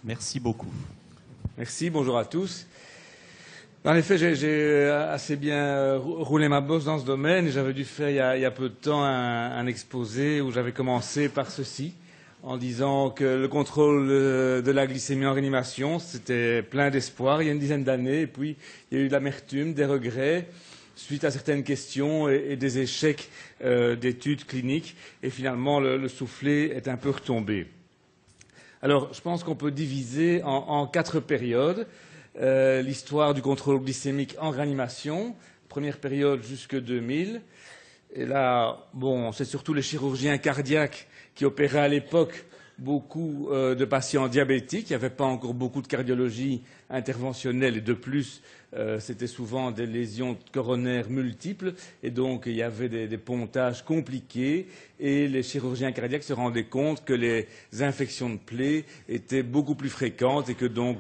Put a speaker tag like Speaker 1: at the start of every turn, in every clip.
Speaker 1: Merci beaucoup.
Speaker 2: Merci, bonjour à tous. En effet, j'ai assez bien roulé ma bosse dans ce domaine. J'avais dû faire il y a peu de temps un exposé où j'avais commencé par ceci, en disant que le contrôle de la glycémie en réanimation, c'était plein d'espoir il y a une dizaine d'années. Et puis, il y a eu de l'amertume, des regrets, suite à certaines questions et des échecs d'études cliniques. Et finalement, le soufflet est un peu retombé. Alors, je pense qu'on peut diviser en 4 périodes. L'histoire du contrôle glycémique en réanimation, première période jusque 2000. Et là, bon, c'est surtout les chirurgiens cardiaques qui opéraient à l'époque beaucoup de patients diabétiques. Il n'y avait pas encore beaucoup de cardiologie interventionnelle et de plus, c'était souvent des lésions coronaires multiples et donc il y avait des pontages compliqués et les chirurgiens cardiaques se rendaient compte que les infections de plaies étaient beaucoup plus fréquentes et que donc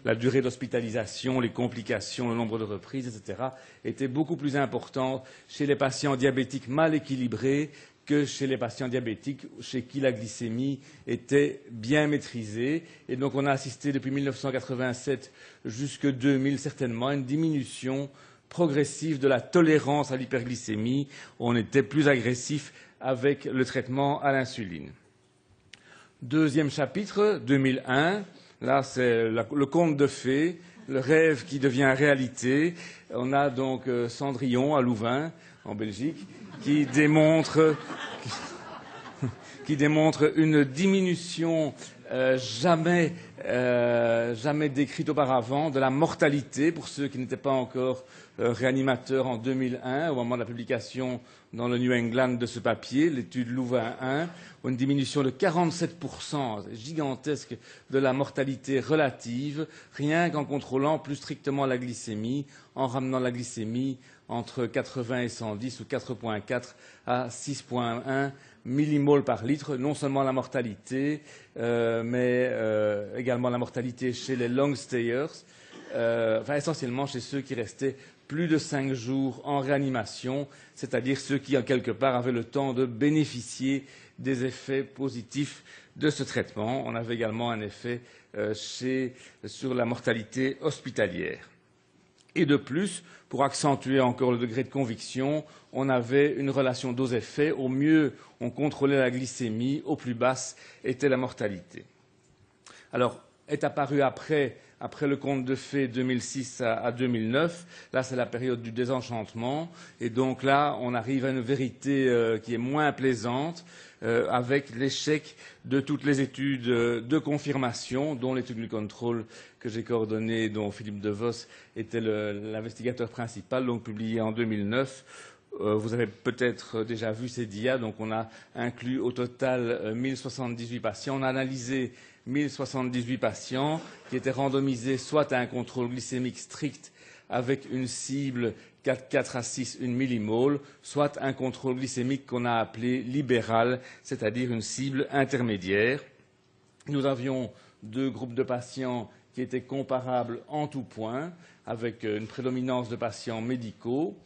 Speaker 2: la durée d'hospitalisation, les complications, le nombre de reprises, etc. étaient beaucoup plus importantes chez les patients diabétiques mal équilibrés que chez les patients diabétiques, chez qui la glycémie était bien maîtrisée. Et donc on a assisté depuis 1987 jusqu'en 2000 certainement à une diminution progressive de la tolérance à l'hyperglycémie. On était plus agressif avec le traitement à l'insuline. Deuxième chapitre, 2001. Là, c'est le conte de fées, le rêve qui devient réalité. On a donc Cendrillon à Louvain, en Belgique, qui démontre une diminution jamais décrite auparavant de la mortalité pour ceux qui n'étaient pas encore réanimateurs en 2001, au moment de la publication dans le New England de ce papier, l'étude Louvain 1, une diminution de 47%, gigantesque, de la mortalité relative, rien qu'en contrôlant plus strictement la glycémie, en ramenant la glycémie entre 80 et 110 ou 4,4 à 6,1 millimoles par litre, non seulement la mortalité, mais également la mortalité chez les long stayers, enfin essentiellement chez ceux qui restaient plus de 5 jours en réanimation, c'est-à-dire ceux qui, en quelque part, avaient le temps de bénéficier des effets positifs de ce traitement. On avait également un effet sur la mortalité hospitalière. Et de plus, pour accentuer encore le degré de conviction, on avait une relation dose-effet. Au mieux, on contrôlait la glycémie, au plus basse était la mortalité. Alors, est apparu après le conte de fées 2006 à 2009. Là, c'est la période du désenchantement. Et donc là, on arrive à une vérité qui est moins plaisante, avec l'échec de toutes les études de confirmation, dont l'étude du contrôle que j'ai coordonnée, dont Philippe De Vos était l'investigateur principal, donc publié en 2009. Vous avez peut-être déjà vu ces dias. Donc on a inclus au total 1078 patients. On a analysé 1078 patients qui étaient randomisés soit à un contrôle glycémique strict avec une cible 4 à 6, 1 millimole, soit un contrôle glycémique qu'on a appelé libéral, c'est-à-dire une cible intermédiaire. Nous avions 2 groupes de patients qui étaient comparables en tout point, avec une prédominance de patients médicaux.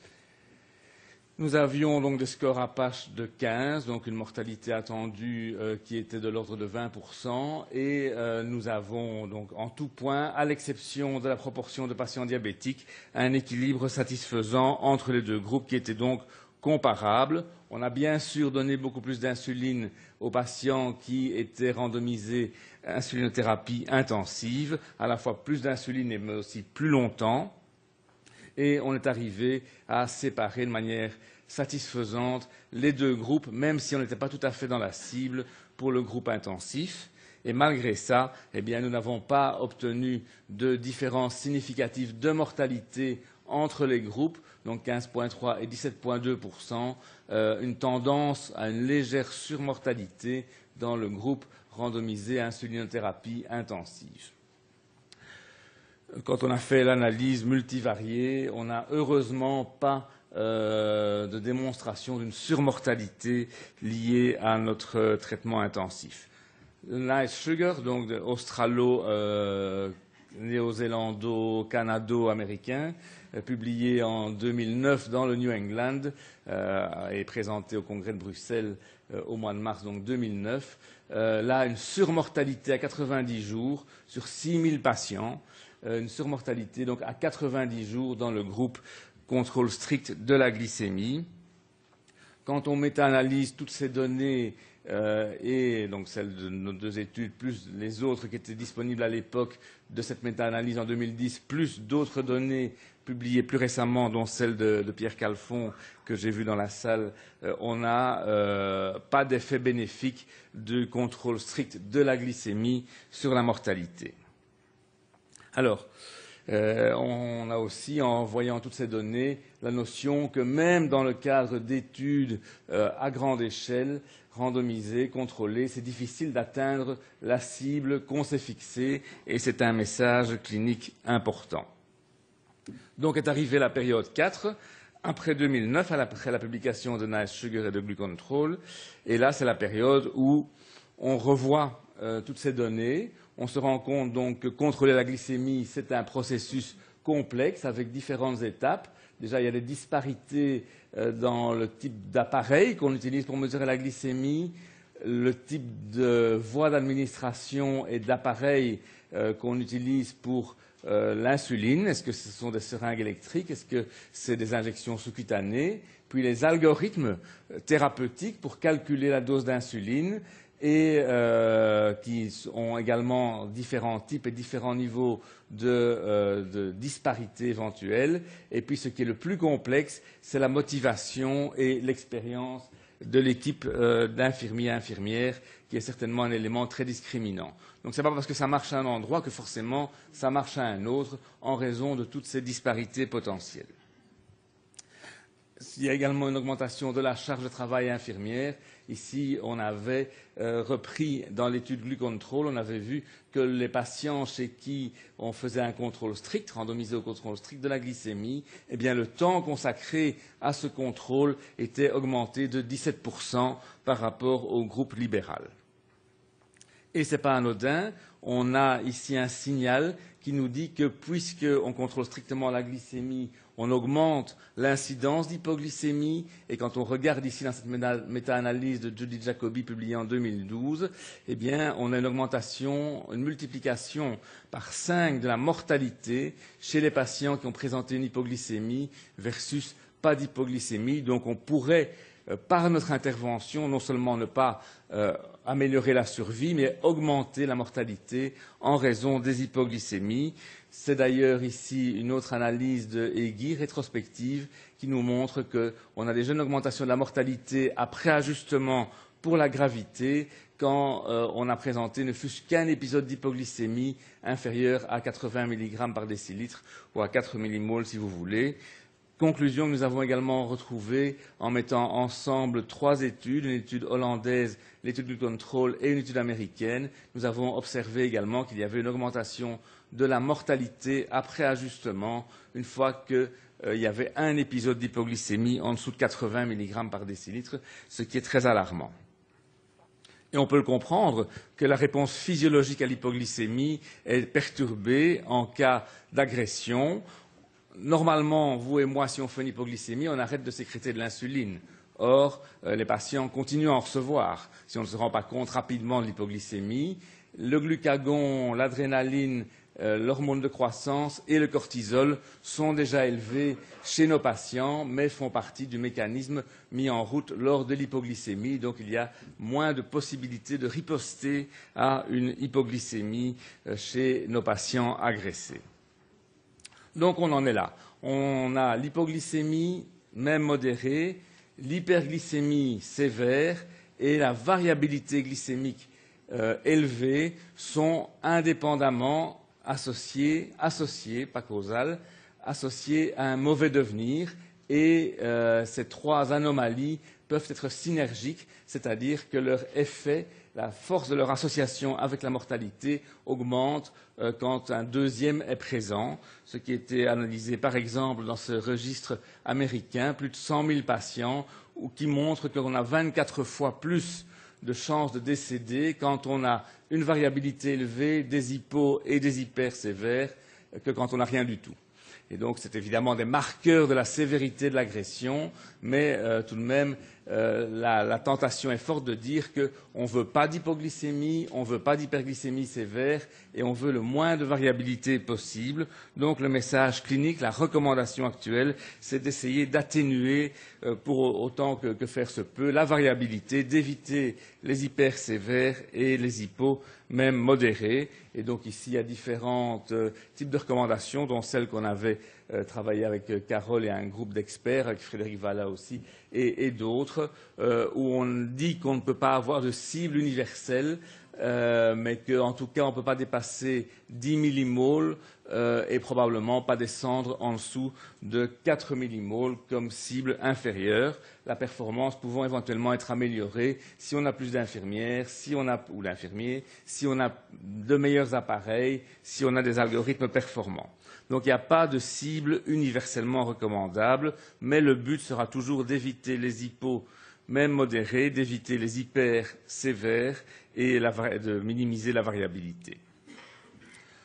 Speaker 2: Nous avions donc des scores Apache de 15, donc une mortalité attendue qui était de l'ordre de 20%, et nous avons donc en tout point, à l'exception de la proportion de patients diabétiques, un équilibre satisfaisant entre les 2 groupes qui étaient donc comparables. On a bien sûr donné beaucoup plus d'insuline aux patients qui étaient randomisés à insulinothérapie intensive, à la fois plus d'insuline mais aussi plus longtemps. Et on est arrivé à séparer de manière satisfaisante les 2 groupes, même si on n'était pas tout à fait dans la cible pour le groupe intensif. Et malgré ça, eh bien, nous n'avons pas obtenu de différence significative de mortalité entre les groupes, donc 15,3 et 17,2%, une tendance à une légère surmortalité dans le groupe randomisé à insulinothérapie intensive. Quand on a fait l'analyse multivariée, on n'a heureusement pas de démonstration d'une surmortalité liée à notre traitement intensif. Nice Sugar, donc australo néo-zélando-canado-américain, publié en 2009 dans le New England et présenté au Congrès de Bruxelles au mois de mars donc 2009. Là, une surmortalité à 90 jours sur 6000 patients, une surmortalité donc à 90 jours dans le groupe contrôle strict de la glycémie. Quand on méta-analyse toutes ces données et donc celles de nos 2 études, plus les autres qui étaient disponibles à l'époque de cette méta-analyse en 2010, plus d'autres données publiées plus récemment, dont celle de Pierre Calfon que j'ai vue dans la salle, on n'a pas d'effet bénéfique du contrôle strict de la glycémie sur la mortalité. Alors, on a aussi, en voyant toutes ces données, la notion que même dans le cadre d'études à grande échelle, randomisées, contrôlées, c'est difficile d'atteindre la cible qu'on s'est fixée et c'est un message clinique important. Donc est arrivée la période 4, après 2009, après la publication de Nice Sugar et de Glucontrol, et là c'est la période où on revoit toutes ces données. On se rend compte donc que contrôler la glycémie, c'est un processus complexe avec différentes étapes. Déjà, il y a des disparités dans le type d'appareil qu'on utilise pour mesurer la glycémie, le type de voie d'administration et d'appareil qu'on utilise pour l'insuline. Est-ce que ce sont des seringues électriques? Est-ce que c'est des injections sous-cutanées? Puis les algorithmes thérapeutiques pour calculer la dose d'insuline et qui ont également différents types et différents niveaux de disparité éventuelle. Et puis ce qui est le plus complexe, c'est la motivation et l'expérience de l'équipe d'infirmiers et infirmières, qui est certainement un élément très discriminant. Donc ce n'est pas parce que ça marche à un endroit que forcément ça marche à un autre, en raison de toutes ces disparités potentielles. Il y a également une augmentation de la charge de travail infirmière. Ici, on avait repris dans l'étude Glucontrol, on avait vu que les patients chez qui on faisait un contrôle strict, randomisé au contrôle strict de la glycémie, eh bien, le temps consacré à ce contrôle était augmenté de 17% par rapport au groupe libéral. Et ce n'est pas anodin, on a ici un signal qui nous dit que puisqu'on contrôle strictement la glycémie, on augmente l'incidence d'hypoglycémie. Et quand on regarde ici dans cette méta-analyse de Judy Jacobi publiée en 2012, eh bien, on a une augmentation, une multiplication par 5 de la mortalité chez les patients qui ont présenté une hypoglycémie versus pas d'hypoglycémie. Donc on pourrait, par notre intervention, non seulement ne pas améliorer la survie, mais augmenter la mortalité en raison des hypoglycémies. C'est d'ailleurs ici une autre analyse de Hegyi, rétrospective, qui nous montre qu'on a déjà une augmentation de la mortalité après ajustement pour la gravité quand on a présenté ne fût-ce qu'un épisode d'hypoglycémie inférieur à 80 mg par décilitre ou à 4 millimoles si vous voulez. Conclusion que nous avons également retrouvée en mettant ensemble 3 études, une étude hollandaise, l'étude Glucontrol et une étude américaine. Nous avons observé également qu'il y avait une augmentation de la mortalité après ajustement une fois qu'il y avait un épisode d'hypoglycémie en dessous de 80 mg par décilitre, ce qui est très alarmant. Et on peut le comprendre que la réponse physiologique à l'hypoglycémie est perturbée en cas d'agression. Normalement, vous et moi, si on fait une hypoglycémie, on arrête de sécréter de l'insuline. Or, les patients continuent à en recevoir. Si on ne se rend pas compte rapidement de l'hypoglycémie, le glucagon, l'adrénaline, l'hormone de croissance et le cortisol sont déjà élevés chez nos patients, mais font partie du mécanisme mis en route lors de l'hypoglycémie. Donc il y a moins de possibilités de riposter à une hypoglycémie chez nos patients agressés. Donc on en est là. On a l'hypoglycémie, même modérée, l'hyperglycémie sévère et la variabilité glycémique élevée sont indépendamment associées, pas causales, associées à un mauvais devenir. Et ces 3 anomalies peuvent être synergiques, c'est-à-dire que leur effet, la force de leur association avec la mortalité augmente quand un deuxième est présent, ce qui a été analysé par exemple dans ce registre américain, plus de 100 000 patients, qui montre qu'on a 24 fois plus de chances de décéder quand on a une variabilité élevée des hypos et des hyper sévères que quand on n'a rien du tout. Et donc, c'est évidemment des marqueurs de la sévérité de l'agression, mais tout de même, la tentation est forte de dire qu'on ne veut pas d'hypoglycémie, on ne veut pas d'hyperglycémie sévère et on veut le moins de variabilité possible. Donc, le message clinique, la recommandation actuelle, c'est d'essayer d'atténuer, pour autant que faire se peut, la variabilité, d'éviter les hyper sévères et les hypos, même modérés. Et donc ici, il y a différents types de recommandations, dont celle qu'on avait travaillé avec Carole et un groupe d'experts, avec Frédéric Valla aussi, et d'autres, où on dit qu'on ne peut pas avoir de cible universelle, mais qu'en tout cas, on ne peut pas dépasser 10 millimoles et probablement pas descendre en dessous de 4 millimoles comme cible inférieure, la performance pouvant éventuellement être améliorée si on a plus d'infirmières, ou d'infirmiers, si on a de meilleurs appareils, si on a des algorithmes performants. Donc il n'y a pas de cible universellement recommandable, mais le but sera toujours d'éviter les hypos, même modérés, d'éviter les hyper sévères et de minimiser la variabilité.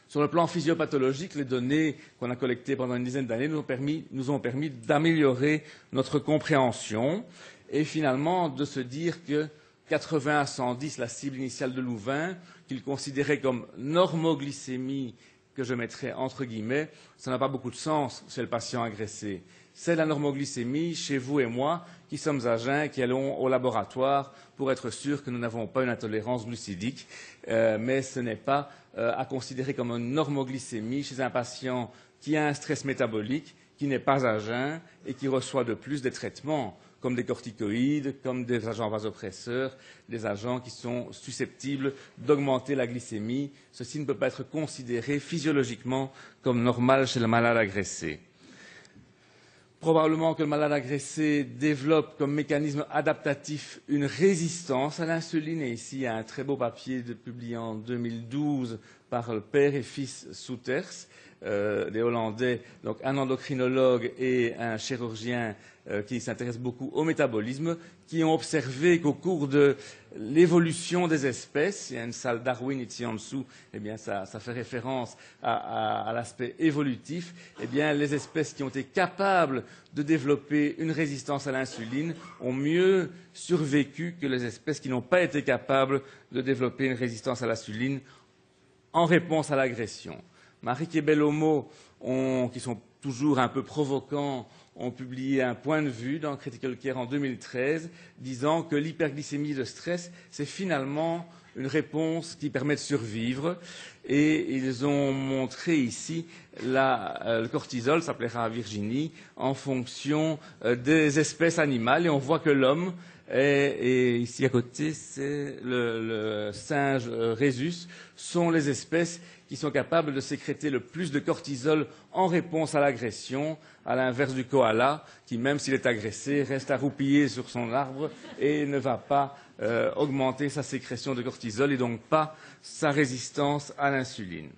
Speaker 2: Sur le plan physiopathologique, les données qu'on a collectées pendant une dizaine d'années nous ont permis d'améliorer notre compréhension et finalement de se dire que 80 à 110, la cible initiale de Louvain, qu'il considérait comme normoglycémie, que je mettrais entre guillemets, ça n'a pas beaucoup de sens chez le patient agressé. C'est la normoglycémie chez vous et moi qui sommes à jeun, qui allons au laboratoire pour être sûrs que nous n'avons pas une intolérance glucidique, mais ce n'est pas à considérer comme une normoglycémie chez un patient qui a un stress métabolique, qui n'est pas à jeun et qui reçoit de plus des traitements comme des corticoïdes, comme des agents vasopresseurs, des agents qui sont susceptibles d'augmenter la glycémie. Ceci ne peut pas être considéré physiologiquement comme normal chez le malade agressé. Probablement que le malade agressé développe comme mécanisme adaptatif une résistance à l'insuline. Et ici, il y a un très beau papier publié en 2012 par le père et fils Soeters, des Hollandais, donc un endocrinologue et un chirurgien qui s'intéressent beaucoup au métabolisme, qui ont observé qu'au cours de l'évolution des espèces, il y a une salle Darwin ici en dessous, eh bien ça fait référence à l'aspect évolutif, eh bien les espèces qui ont été capables de développer une résistance à l'insuline ont mieux survécu que les espèces qui n'ont pas été capables de développer une résistance à l'insuline en réponse à l'agression. Maric et Bellomo, qui sont toujours un peu provocants, ont publié un point de vue dans Critical Care en 2013, disant que l'hyperglycémie de stress, c'est finalement une réponse qui permet de survivre. Et ils ont montré ici le cortisol, ça plaira à Virginie, en fonction des espèces animales. Et on voit que l'homme, et ici à côté, c'est le singe rhésus, sont les espèces qui sont capables de sécréter le plus de cortisol en réponse à l'agression, à l'inverse du koala, qui, même s'il est agressé, reste arroupillé sur son arbre et ne va pas augmenter sa sécrétion de cortisol et donc pas sa résistance à l'insuline.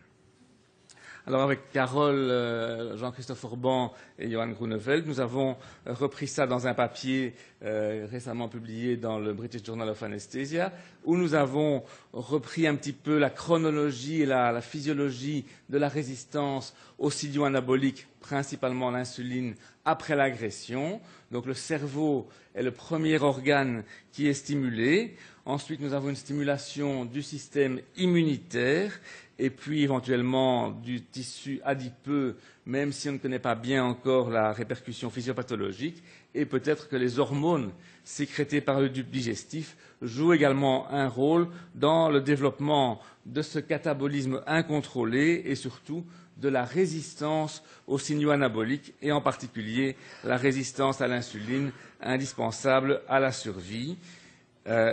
Speaker 2: Alors avec Carole, Jean-Christophe Orban et Johan Groeneveld, nous avons repris ça dans un papier récemment publié dans le British Journal of Anesthesia, où nous avons repris un petit peu la chronologie et la physiologie de la résistance aux signaux anaboliques, principalement l'insuline, après l'agression. Donc le cerveau est le premier organe qui est stimulé. Ensuite, nous avons une stimulation du système immunitaire et puis éventuellement du tissu adipeux, même si on ne connaît pas bien encore la répercussion physiopathologique. Et peut-être que les hormones sécrétées par le tube digestif jouent également un rôle dans le développement de ce catabolisme incontrôlé et surtout de la résistance aux signaux anaboliques et en particulier la résistance à l'insuline indispensable à la survie.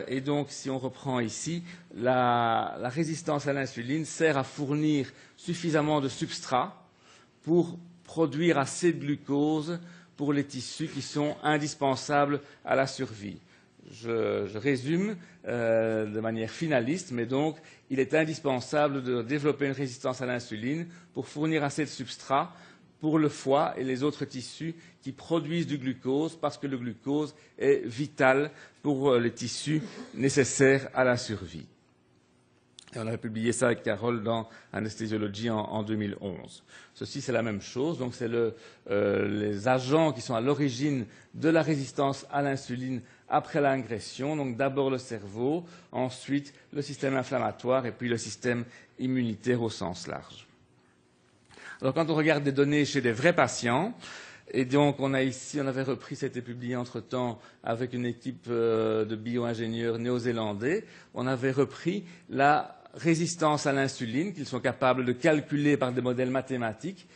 Speaker 2: Et donc, si on reprend ici, la résistance à l'insuline sert à fournir suffisamment de substrat pour produire assez de glucose pour les tissus qui sont indispensables à la survie. Je résume de manière finaliste, mais donc il est indispensable de développer une résistance à l'insuline pour fournir assez de substrat pour le foie et les autres tissus qui produisent du glucose, parce que le glucose est vital pour les tissus nécessaires à la survie. Et on avait publié ça avec Carole dans Anesthesiology en 2011. Ceci, c'est la même chose. Donc, c'est les agents qui sont à l'origine de la résistance à l'insuline après l'ingression. Donc, d'abord le cerveau, ensuite le système inflammatoire et puis le système immunitaire au sens large. Alors, quand on regarde des données chez des vrais patients, et donc on avait repris, ça a été publié entre-temps avec une équipe de bio-ingénieurs néo-zélandais, on avait repris la résistance à l'insuline qu'ils sont capables de calculer par des modèles mathématiques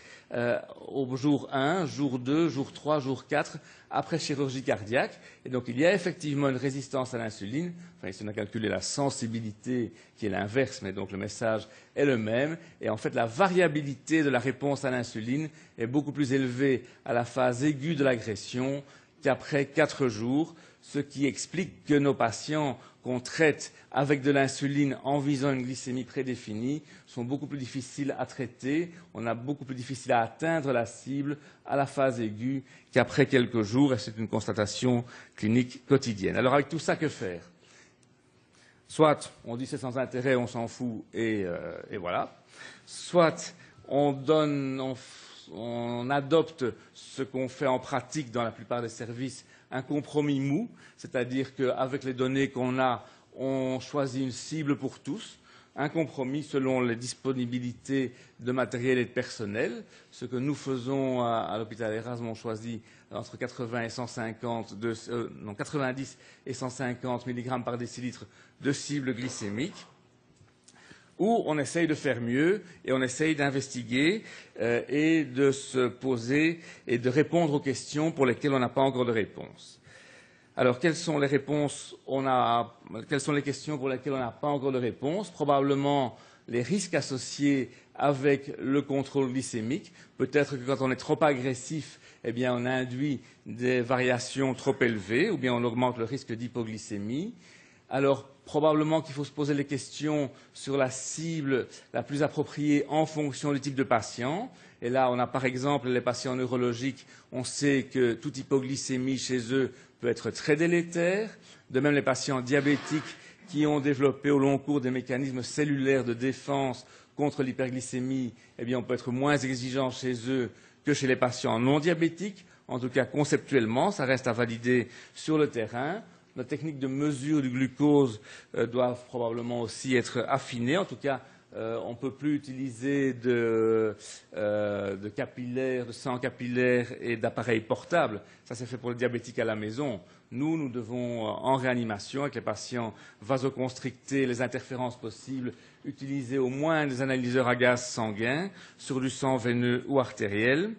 Speaker 2: au jour 1, jour 2, jour 3, jour 4, après chirurgie cardiaque. Et donc il y a effectivement une résistance à l'insuline. Enfin, ici on a calculé la sensibilité qui est l'inverse, mais donc le message est le même. Et en fait, la variabilité de la réponse à l'insuline est beaucoup plus élevée à la phase aiguë de l'agression qu'après 4 jours, ce qui explique que nos patients qu'on traite avec de l'insuline en visant une glycémie prédéfinie sont beaucoup plus difficiles à traiter. On a beaucoup plus difficile à atteindre la cible à la phase aiguë qu'après quelques jours, et c'est une constatation clinique quotidienne. Alors avec tout ça, que faire? Soit on dit c'est sans intérêt, on s'en fout, et voilà. Soit on adopte ce qu'on fait en pratique dans la plupart des services, un compromis mou, c'est-à-dire qu'avec les données qu'on a, on choisit une cible pour tous, un compromis selon les disponibilités de matériel et de personnel. Ce que nous faisons à l'hôpital Erasme, on choisit entre 90 et 150 mg par décilitre de cible glycémique, où on essaye de faire mieux et on essaye d'investiguer et de se poser et de répondre aux questions pour lesquelles on n'a pas encore de réponse. Alors, quelles sont les réponses quelles sont les questions pour lesquelles on n'a pas encore de réponse? Probablement les risques associés avec le contrôle glycémique. Peut-être que quand on est trop agressif, eh bien, on induit des variations trop élevées, ou bien on augmente le risque d'hypoglycémie. Alors, probablement qu'il faut se poser les questions sur la cible la plus appropriée en fonction du type de patient. Et là, on a par exemple les patients neurologiques. On sait que toute hypoglycémie chez eux peut être très délétère. De même, les patients diabétiques qui ont développé au long cours des mécanismes cellulaires de défense contre l'hyperglycémie, eh bien, on peut être moins exigeant chez eux que chez les patients non diabétiques. En tout cas, conceptuellement, ça reste à valider sur le terrain. Nos techniques de mesure du glucose doivent probablement aussi être affinées. En tout cas, on ne peut plus utiliser de capillaires, de sang capillaire et d'appareils portables. Ça, c'est fait pour le diabétique à la maison. Nous devons, en réanimation, avec les patients vasoconstrictés, les interférences possibles, utiliser au moins des analyseurs à gaz sanguin sur du sang veineux ou artériel.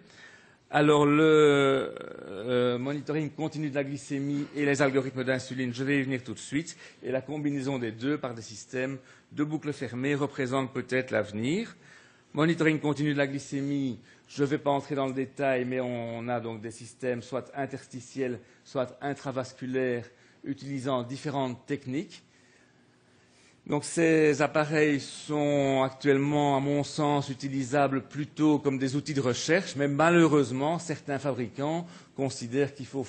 Speaker 2: Alors, le monitoring continu de la glycémie et les algorithmes d'insuline, je vais y venir tout de suite. Et la combinaison des deux par des systèmes de boucles fermées représente peut-être l'avenir. Monitoring continu de la glycémie, je ne vais pas entrer dans le détail, mais on a donc des systèmes soit interstitiels, soit intravasculaires, utilisant différentes techniques. Donc ces appareils sont actuellement, à mon sens, utilisables plutôt comme des outils de recherche, mais malheureusement, certains fabricants considèrent qu'il faut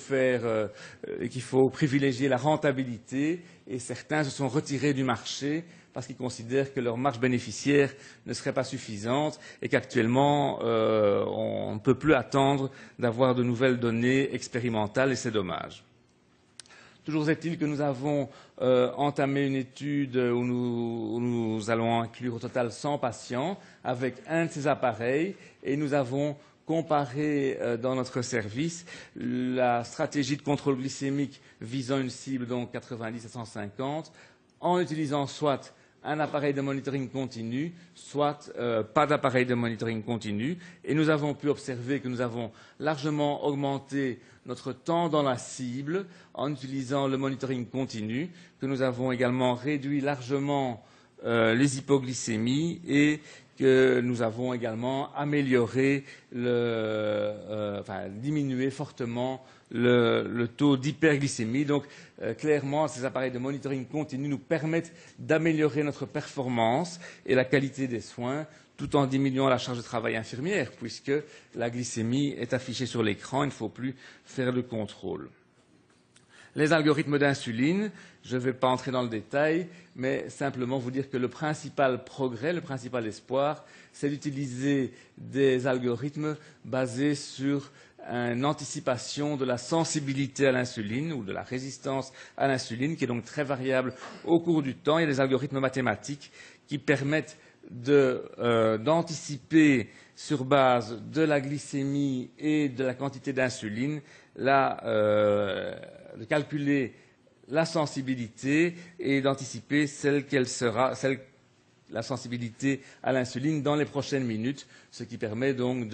Speaker 2: privilégier la rentabilité, et certains se sont retirés du marché parce qu'ils considèrent que leur marge bénéficiaire ne serait pas suffisante et qu'actuellement, on ne peut plus attendre d'avoir de nouvelles données expérimentales, et c'est dommage. Toujours est-il que nous avons entamé une étude où nous allons inclure au total 100 patients avec un de ces appareils, et nous avons comparé dans notre service la stratégie de contrôle glycémique visant une cible donc 90 à 150 en utilisant soit un appareil de monitoring continu, soit pas d'appareil de monitoring continu. Et nous avons pu observer que nous avons largement augmenté notre temps dans la cible en utilisant le monitoring continu, que nous avons également réduit largement les hypoglycémies et que nous avons également amélioré, diminué fortement le taux d'hyperglycémie. Donc, clairement, ces appareils de monitoring continu nous permettent d'améliorer notre performance et la qualité des soins, tout en diminuant la charge de travail infirmière, puisque la glycémie est affichée sur l'écran, il ne faut plus faire de contrôle. Les algorithmes d'insuline, je ne vais pas entrer dans le détail, mais simplement vous dire que le principal progrès, le principal espoir, c'est d'utiliser des algorithmes basés sur une anticipation de la sensibilité à l'insuline ou de la résistance à l'insuline, qui est donc très variable au cours du temps. Il y a des algorithmes mathématiques qui permettent d'anticiper sur base de la glycémie et de la quantité d'insuline de calculer la sensibilité et d'anticiper la sensibilité à l'insuline dans les prochaines minutes, ce qui permet donc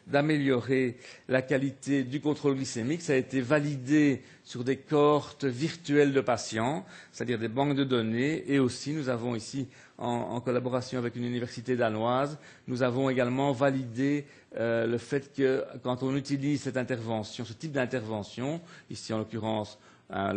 Speaker 2: d'améliorer la qualité du contrôle glycémique. Ça a été validé sur des cohortes virtuelles de patients, c'est-à-dire des banques de données, et aussi nous avons ici, en collaboration avec une université danoise, nous avons également validé le fait que quand on utilise cette intervention, ce type d'intervention, ici en l'occurrence un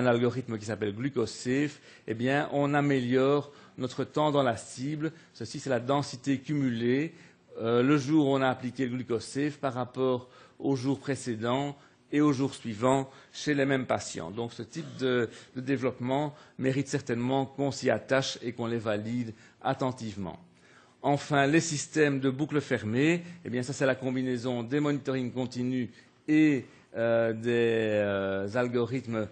Speaker 2: algorithme qui s'appelle GlucoSafe, eh bien, on améliore notre temps dans la cible. Ceci, c'est la densité cumulée le jour où on a appliqué le GlucoSafe par rapport au jour précédent et au jour suivant chez les mêmes patients. Donc, ce type de développement mérite certainement qu'on s'y attache et qu'on les valide attentivement. Enfin, les systèmes de boucle fermée, eh bien, ça, c'est la combinaison des monitoring continus et des algorithmes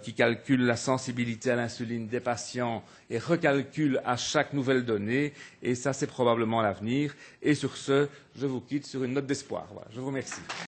Speaker 2: qui calculent la sensibilité à l'insuline des patients et recalculent à chaque nouvelle donnée. Et ça, c'est probablement l'avenir. Et sur ce, je vous quitte sur une note d'espoir. Voilà, je vous remercie.